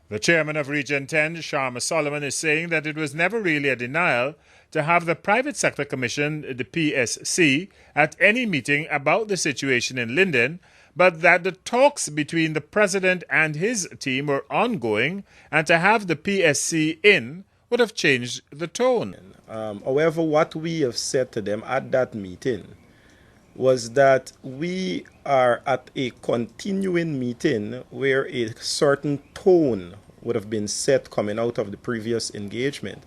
The chairman of Region 10, Sharma Solomon, is saying that it was never really a denial to have the Private Sector Commission, the PSC, at any meeting about the situation in Linden, but that the talks between the president and his team were ongoing, and to have the PSC in would have changed the tone. However, what we have said to them at that meeting was that we are at a continuing meeting where a certain tone would have been set coming out of the previous engagement.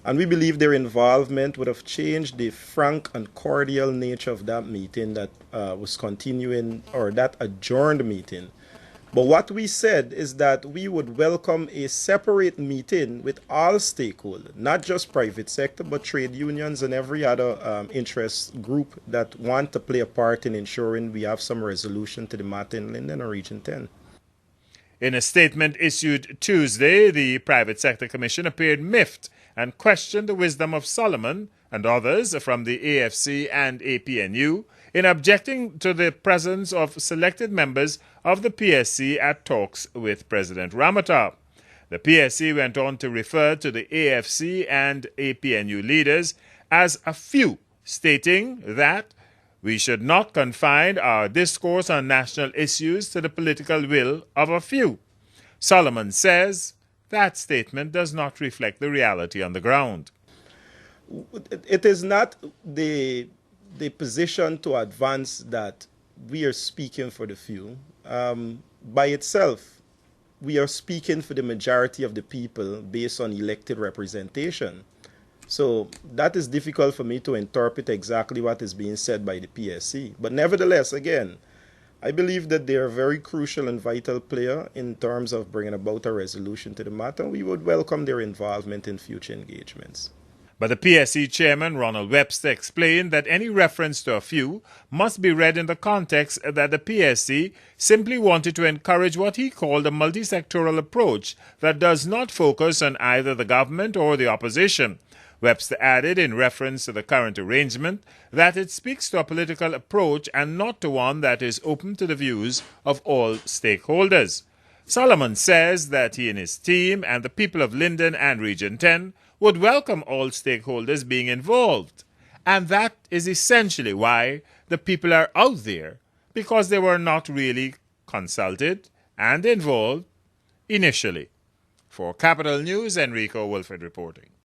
And we believe their involvement would have changed the frank and cordial nature of that meeting that was continuing, or that adjourned meeting. But what we said is that we would welcome a separate meeting with all stakeholders, not just private sector, but trade unions and every other interest group that want to play a part in ensuring we have some resolution to the matter in Linden or Region 10. In a statement issued Tuesday, the Private Sector Commission appeared miffed and questioned the wisdom of Solomon and others from the AFC and APNU in objecting to the presence of selected members of the PSC at talks with President Ramata. The PSC went on to refer to the AFC and APNU leaders as a few, stating that we should not confine our discourse on national issues to the political will of a few. Solomon says that statement does not reflect the reality on the ground. It is not the position to advance that we are speaking for the few. By itself, we are speaking for the majority of the people based on elected representation. So that is difficult for me to interpret exactly what is being said by the PSC. But nevertheless, again, I believe that they are a very crucial and vital player in terms of bringing about a resolution to the matter. We would welcome their involvement in future engagements. But the PSC chairman, Ronald Webster, explained that any reference to a few must be read in the context that the PSC simply wanted to encourage what he called a multi-sectoral approach that does not focus on either the government or the opposition. Webster added, in reference to the current arrangement, that it speaks to a political approach and not to one that is open to the views of all stakeholders. Solomon says that he and his team and the people of Linden and Region 10 would welcome all stakeholders being involved. And that is essentially why the people are out there, because they were not really consulted and involved initially. For Capital News, Enrico Wilfred reporting.